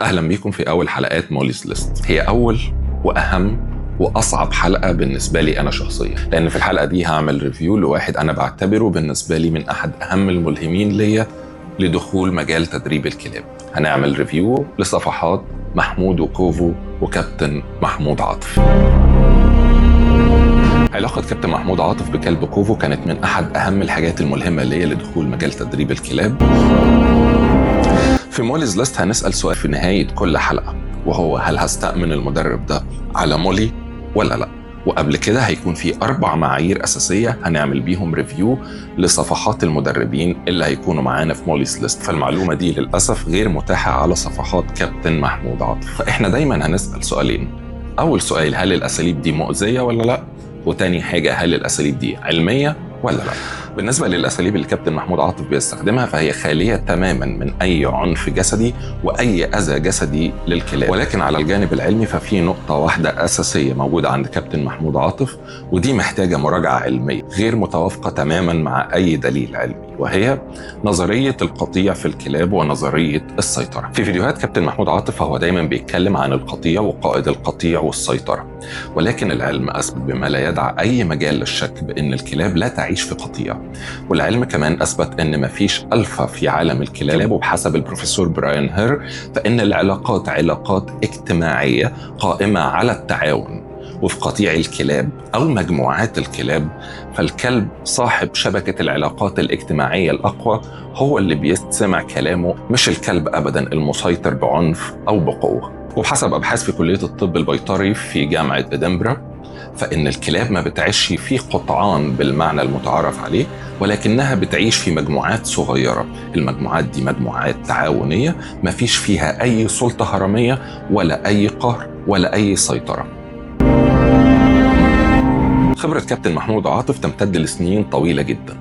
أهلا بيكم في أول حلقات موليز ليست. هي أول وأهم وأصعب حلقة بالنسبة لي أنا شخصيا، لأن في الحلقة دي هعمل ريفيو لواحد أنا بعتبره بالنسبة لي من أحد أهم الملهمين ليا لدخول مجال تدريب الكلاب. هنعمل ريفيو لصفحات محمود وكوفو وكابتن محمود عاطف. علاقة كابتن محمود عاطف بكلب كوفو كانت من أحد أهم الحاجات الملهمة ليا لدخول مجال تدريب الكلاب. في موليز ليست هنسأل سؤال في نهاية كل حلقة، وهو هل هستأمن المدرب ده على مولي ولا لا؟ وقبل كده هيكون في 4 معايير أساسية هنعمل بيهم ريفيو لصفحات المدربين اللي هيكونوا معانا في موليز ليست. فالمعلومة دي للأسف غير متاحة على صفحات كابتن محمود عاطف. فإحنا دايما هنسأل سؤالين. أول سؤال، هل الأساليب دي مؤذية ولا لا؟ وتاني حاجة، هل الأساليب دي علمية ولا لا؟ بالنسبة للأساليب اللي كابتن محمود عاطف بيستخدمها فهي خالية تماما من أي عنف جسدي وأي أذى جسدي للكلاب، ولكن على الجانب العلمي ففي نقطة واحدة أساسية موجودة عند كابتن محمود عاطف، ودي محتاجة مراجعة علمية غير متوافقة تماما مع أي دليل علمي، وهي نظرية القطيع في الكلاب ونظرية السيطرة. في فيديوهات كابتن محمود عاطف هو دايما بيتكلم عن القطيع وقائد القطيع والسيطرة، ولكن العلم أثبت بما لا يدع أي مجال للشك بأن الكلاب لا تعيش في قطيع، والعلم كمان أثبت أن مفيش ألفا في عالم الكلاب. وبحسب البروفيسور براين هير فإن العلاقات علاقات اجتماعية قائمة على التعاون، وفي قطيع الكلاب أو مجموعات الكلاب فالكلب صاحب شبكة العلاقات الاجتماعية الأقوى هو اللي بيستمع كلامه، مش الكلب أبدا المسيطر بعنف أو بقوة. وبحسب أبحاث في كلية الطب البيطري في جامعة إدنبرا فإن الكلاب ما بتعيش في قطعان بالمعنى المتعارف عليه، ولكنها بتعيش في مجموعات صغيرة. المجموعات دي مجموعات تعاونية ما فيش فيها أي سلطة هرمية ولا أي قهر ولا أي سيطرة. خبرة كابتن محمود عاطف تمتد لسنين طويلة جدا،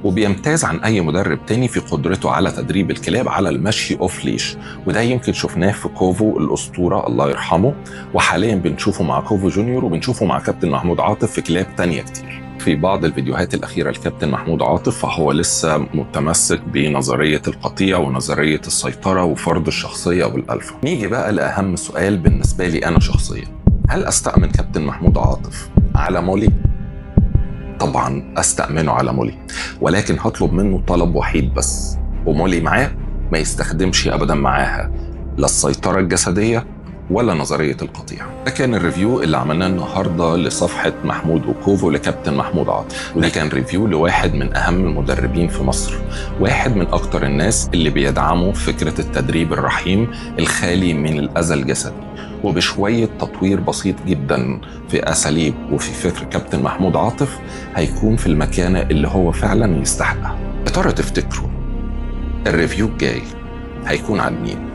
وبيمتاز عن أي مدرب تاني في قدرته على تدريب الكلاب على المشي أوف ليش، وده يمكن شفناه في كوفو الأسطورة الله يرحمه، وحاليا بنشوفه مع كوفو جونيور وبنشوفه مع كابتن محمود عاطف في كلاب تانية كتير. في بعض الفيديوهات الأخيرة لكابتن محمود عاطف فهو لسه متمسك بنظرية القطيع ونظرية السيطرة وفرض الشخصية والألفا. نيجي بقى لأهم سؤال بالنسبة لي أنا شخصيا، هل أستأمن كابتن محمود عاطف على مولي؟ طبعا أستأمنه على مولي، ولكن هطلب منه طلب وحيد بس، ومولي معاه ما يستخدمش أبدا معاها لا السيطرة الجسدية ولا نظرية القطيع. ده كان الريفيو اللي عملناه النهاردة لصفحة محمود وكوفو لكابتن محمود عاطف، وده كان ريفيو لواحد من أهم المدربين في مصر، واحد من أكتر الناس اللي بيدعموا فكرة التدريب الرحيم الخالي من الأذى الجسدي، وبشوية تطوير بسيط جدا في أساليب وفي فكر كابتن محمود عاطف هيكون في المكانة اللي هو فعلا يستحقها. يا ترى تفتكروا الريفيو الجاي هيكون عن مين؟